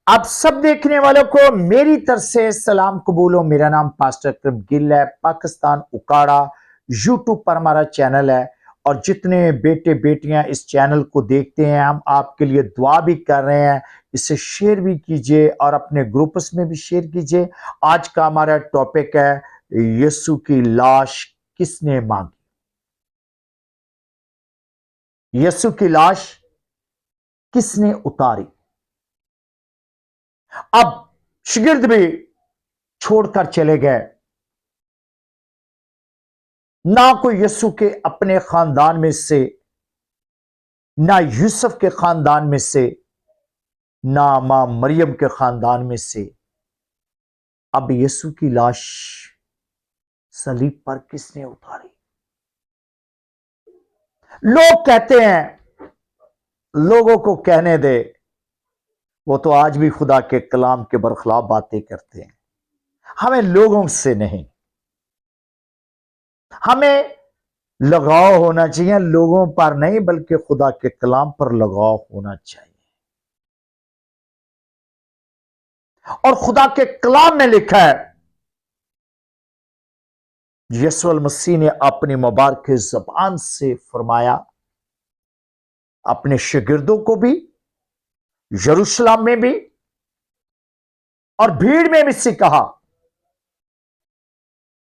आप सब देखने वालों को मेरी तरफ से सलाम कबूलो। मेरा नाम पास्टर अकरम गिल है। पाकिस्तान उकाड़ा यूट्यूब पर हमारा चैनल है और जितने बेटे बेटियां इस चैनल को देखते हैं हम आपके लिए दुआ भी कर रहे हैं। इसे शेयर भी कीजिए और अपने ग्रुप्स में भी शेयर कीजिए। आज का हमारा टॉपिक है यीशु की लाश किसने मांगी। यीशु की लाश किसने उतारी। अब शागिर्द भी छोड़कर चले गए, ना कोई यीशु के अपने खानदान में से, ना यूसुफ के खानदान में से, ना मां मरियम के खानदान में से। अब यीशु की लाश सलीब पर किसने उतारी। लोग कहते हैं, लोगों को कहने दे, वो तो आज भी खुदा के कलाम के बरखिलाफ बातें करते हैं। हमें लोगों से नहीं, हमें लगाव होना चाहिए लोगों पर नहीं, बल्कि खुदा के कलाम पर लगाव होना चाहिए। और खुदा के कलाम में लिखा है, यीशु मसीह ने अपनी मुबारक ज़बान से फरमाया, अपने शागिर्दों को भी, यरूशलेम में भी और भीड़ में भी से कहा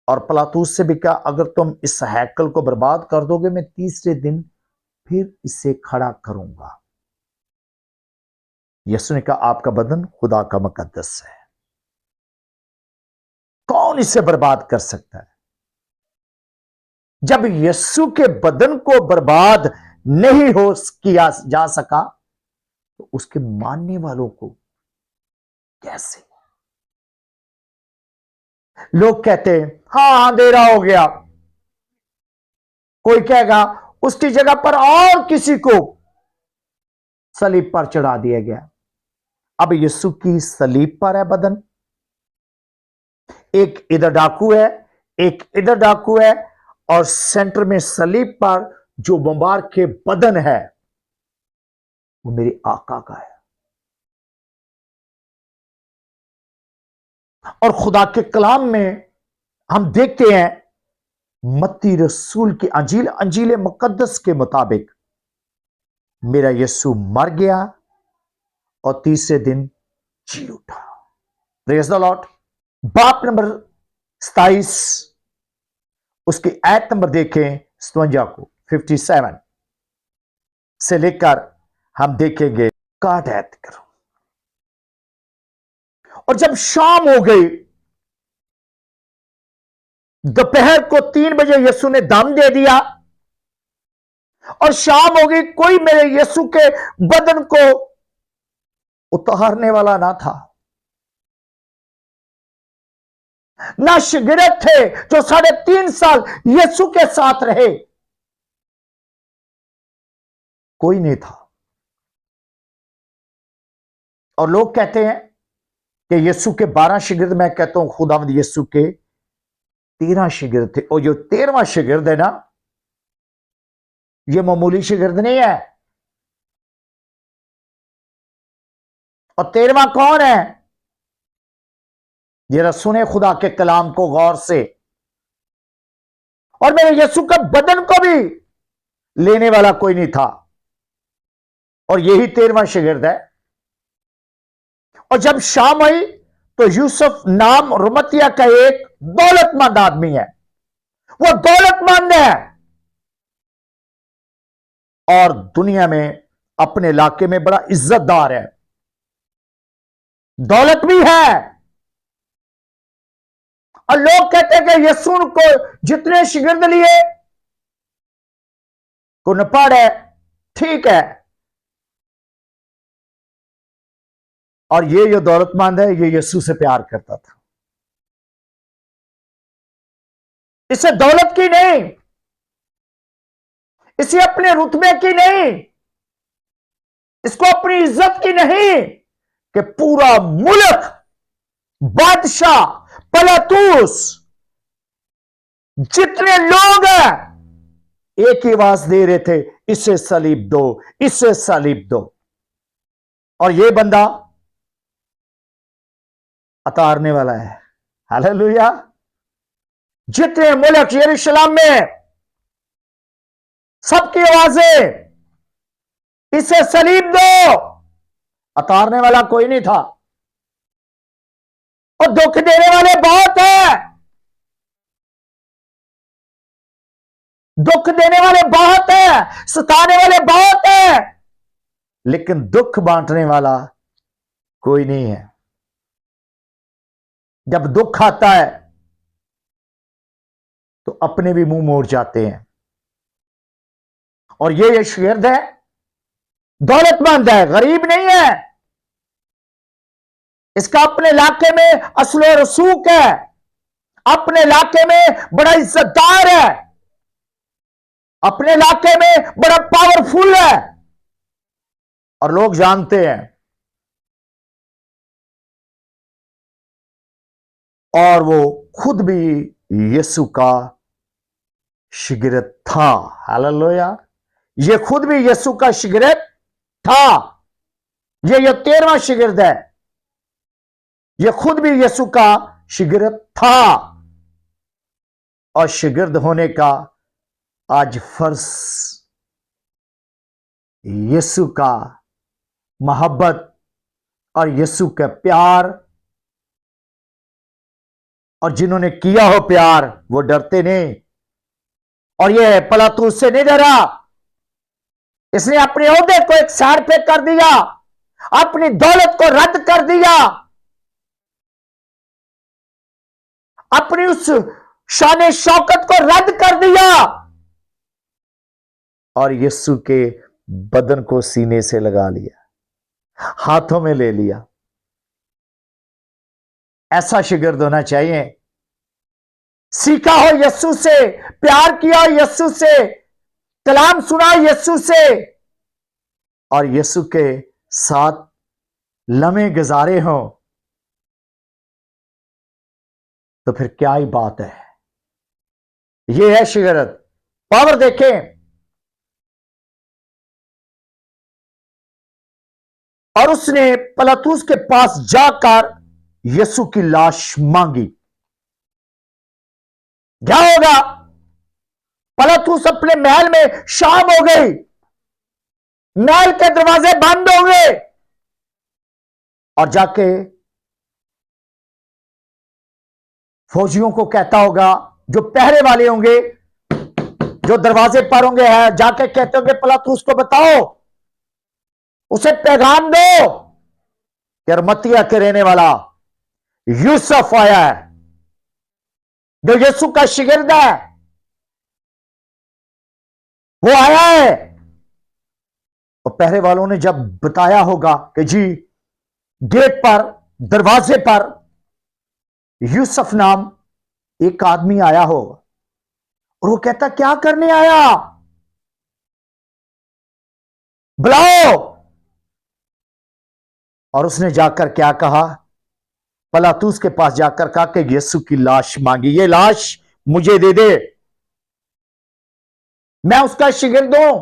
और पिलातुस से भी कहा, अगर तुम इस हैकल को बर्बाद कर दोगे, मैं तीसरे दिन फिर इसे खड़ा करूंगा। यीशु ने कहा, आपका बदन खुदा का मुकद्दस है, कौन इसे बर्बाद कर सकता है। जब यीशु के बदन को बर्बाद नहीं हो किया जा सका, तो उसके मानने वालों को कैसे। लोग कहते हैं, हां अंधेरा हो गया। कोई कहेगा उसकी जगह पर और किसी को सलीब पर चढ़ा दिया गया। अब यीशु की सलीब पर है बदन, एक इधर डाकू है, एक इधर डाकू है, और सेंटर में सलीब पर जो मुबारक के बदन है वो मेरे आका का है। और खुदा के कलाम में हम देखते हैं, मत्ती रसूल की अंजील मुकद्दस के मुताबिक मेरा यीशु मर गया और तीसरे दिन जी उठा। Praise the Lord. बाप नंबर 27 उसकी आयत नंबर देखें 57 को, 57 से लेकर हम देखेंगे, काट आयत करो। और जब शाम हो गई, दोपहर को 3 बजे यीशु ने दम दे दिया और शाम हो गई, कोई मेरे यीशु के बदन को उतारने वाला ना था। ना शागिर्द थे जो 3.5 साल यीशु के साथ रहे, कोई नहीं था। और लोग कहते हैं कि यीशु के 12 शागिर्द, मैं कहता हूं खुदावंद यीशु के 13 शागिर्द थे। और जो 13वां शागिर्द है ना, ये मामूली शागिर्द नहीं है। और 13वां कौन है? जरा सुने खुदा के कलाम को गौर से। और मेरे यीशु के बदन को भी लेने वाला कोई नहीं था, और यही 13वां शागिर्द है। और जब शाम आई तो यूसुफ नाम रुमतिया का एक दौलतमंद आदमी है, वो दौलतमंद है और दुनिया में अपने इलाके में बड़ा इज्जतदार है, दौलत भी है। और लोग कहते हैं कि यीशु को जितने शागिर्द लिए को न पढ़े, ठीक है। और ये जो दौलतमंद है, ये यीशु से प्यार करता था। इसे दौलत की नहीं, इसे अपने रुतबे की नहीं, इसको अपनी इज्जत की नहीं, कि पूरा मुल्क, बादशाह, पिलातुस, जितने लोग हैं, एक ही आवाज दे रहे थे, इसे सलीब दो, इसे सलीब दो। और ये बंदा उतारने वाला है। हालेलुया। जितने मुल्क यरूशलेम में सबकी आवाजें, इसे सलीब दो, उतारने वाला कोई नहीं था। और दुख देने वाले बहुत है, दुख देने वाले बहुत है, सताने वाले बहुत है, लेकिन दुख बांटने वाला कोई नहीं है। जब दुख आता है तो अपने भी मुंह मोड़ जाते हैं। और ये शागिर्द है, दौलतमंद है, गरीब नहीं है। इसका अपने इलाके में अस्ल रसूख है, अपने इलाके में बड़ा इज्जतदार है, अपने इलाके में बड़ा पावरफुल है, और लोग जानते हैं। और वो खुद भी यीशु का शागिर्द था। हालेलुया। ये खुद भी यीशु का शागिर्द था। ये 13वां शागिर्द है। ये खुद भी यीशु का शागिर्द था। और शागिर्द होने का आज फर्ज यीशु का मोहब्बत और यीशु का प्यार, और जिन्होंने किया हो प्यार वो डरते नहीं। और ये पिलातुस से नहीं डरा। इसने अपने ओहदे को एक साइड पे कर दिया, अपनी दौलत को रद्द कर दिया, अपनी उस शान शौकत को रद्द कर दिया, और यीशु के बदन को सीने से लगा लिया, हाथों में ले लिया। ऐसा शागिर्द होना चाहिए। सीखा हो यीशु से, प्यार किया हो यीशु से, कलाम सुना यीशु से, और यीशु के साथ लम्हे गुजारे हो, तो फिर क्या ही बात है। यह है शागिर्द। पावर देखें। और उसने पिलातुस के पास जाकर यीशु की लाश मांगी। क्या होगा? पिलातुस अपने महल में शाम हो गई, महल के दरवाजे बंद हो गए, और जाके फौजियों को कहता होगा, जो पहरे वाले होंगे, जो दरवाजे पर होंगे, है जाके कहते होंगे पिलातुस को बताओ, उसे पैगाम दो कि अरमतिया के रहने वाला यूसुफ आया है, जो यीशु का शागिर्द है, वो आया है। और पहरे वालों ने जब बताया होगा कि जी गेट पर, दरवाजे पर यूसुफ नाम एक आदमी आया हो, और वो कहता क्या करने आया, बुलाओ। और उसने जाकर क्या कहा, पिलातुस के पास जाकर कहा कि यीशु की लाश मांगी, ये लाश मुझे दे दे, मैं उसका शागिर्द हूं।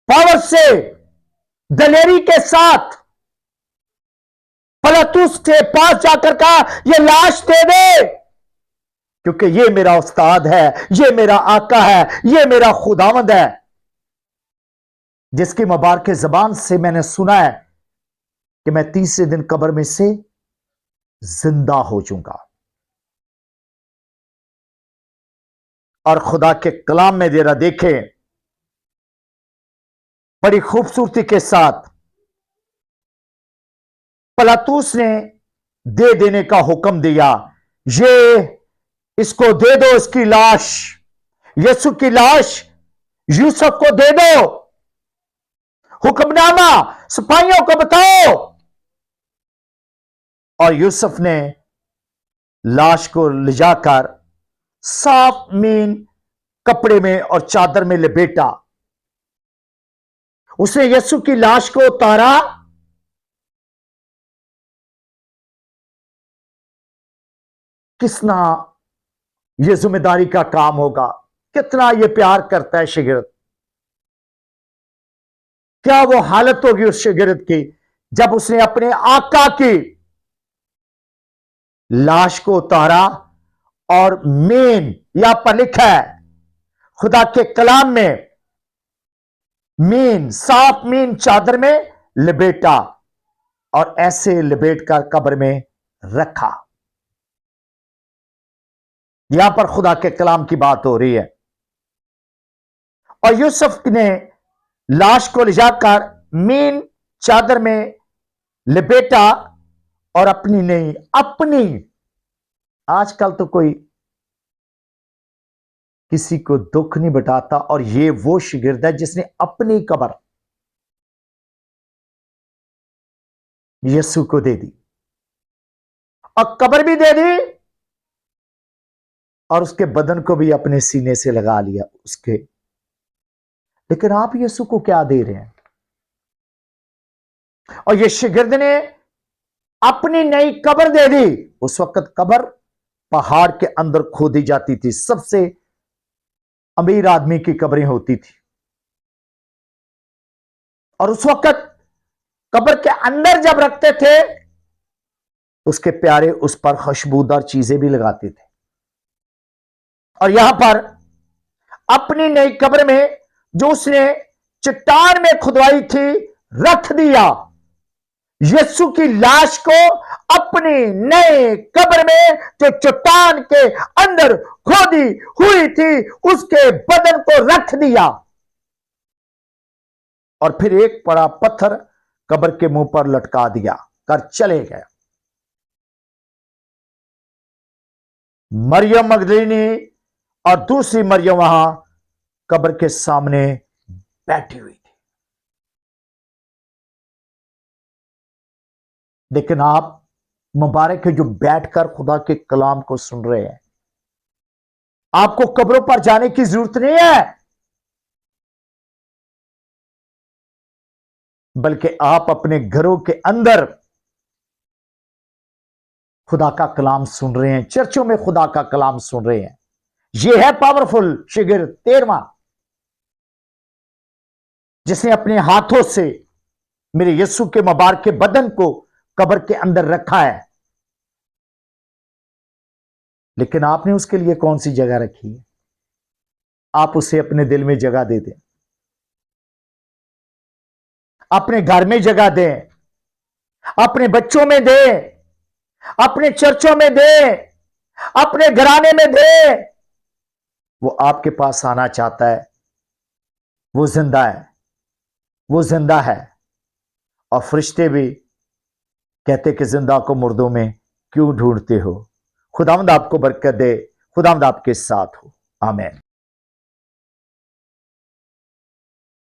पावर से, दलेरी के साथ पिलातुस के पास जाकर कहा ये लाश दे दे, क्योंकि ये मेरा उस्ताद है, ये मेरा आका है, ये मेरा खुदावंद है, जिसकी मुबारक ज़बान से मैंने सुना है कि मैं तीसरे दिन कब्र में से जिंदा हो जाऊंगा। और खुदा के कलाम में जरा देखें, बड़ी खूबसूरती के साथ पिलातुस ने दे देने का हुक्म दिया, ये इसको दे दो, इसकी लाश, यीशु की लाश यूसुफ को दे दो। हुक्मनामा सिपाहियों को बताओ। और यूसुफ ने लाश को ले जाकर साफ मीन कपड़े में और चादर में लपेटा। उसने यीशु की लाश को उतारा, कितना यह जिम्मेदारी का काम होगा, कितना यह प्यार करता है शागिर्द। क्या वो हालत होगी उस शागिर्द की जब उसने अपने आका की लाश को उतारा, और मेन यहां पर लिखा है खुदा के कलाम में, मीन साफ मीन चादर में लपेटा और ऐसे लपेट कर कब्र में रखा। यहां पर खुदा के कलाम की बात हो रही है। और यूसुफ ने लाश को ले जाकर मीन चादर में लपेटा और अपनी नहीं, अपनी, आजकल तो कोई किसी को दुख नहीं बताता, और ये वो शागिर्द है जिसने अपनी कब्र यीशु को दे दी, और कब्र भी दे दी और उसके बदन को भी अपने सीने से लगा लिया उसके। लेकिन आप यीशु को क्या दे रहे हैं? और ये शागिर्द ने अपनी नई कब्र दे दी। उस वक्त कब्र पहाड़ के अंदर खोदी जाती थी, सबसे अमीर आदमी की कब्रें होती थी, और उस वक्त कब्र के अंदर जब रखते थे उसके प्यारे उस पर खुशबूदार चीजें भी लगाते थे। और यहां पर अपनी नई कब्र में जो उसने चट्टान में खुदवाई थी रख दिया। यीशु की लाश को अपनी नए कब्र में जो चट्टान के अंदर खोदी हुई थी उसके बदन को रख दिया, और फिर एक बड़ा पत्थर कब्र के मुंह पर लटका दिया कर चले गए। मरियम मगदलीनी और दूसरी मरियम वहां कब्र के सामने बैठी हुई थी। लेकिन आप मुबारक है जो बैठकर खुदा के कलाम को सुन रहे हैं। आपको कब्रों पर जाने की जरूरत नहीं है, बल्कि आप अपने घरों के अंदर खुदा का कलाम सुन रहे हैं, चर्चों में खुदा का कलाम सुन रहे हैं। यह है पावरफुल शागिर्द 13वां, जिसने अपने हाथों से मेरे यीशु के मुबारक के बदन को कब्र के अंदर रखा है। लेकिन आपने उसके लिए कौन सी जगह रखी है? आप उसे अपने दिल में जगह दे दें, अपने घर में जगह दें, अपने बच्चों में दें, अपने चर्चों में दें, अपने घराने में दें। वो आपके पास आना चाहता है। वो जिंदा है, वो जिंदा है। और फरिश्ते भी कहते कि जिंदा को मुर्दों में क्यों ढूंढते हो। खुदावंद आपको बरकत दे, खुदावंद आपके साथ हो। आमीन।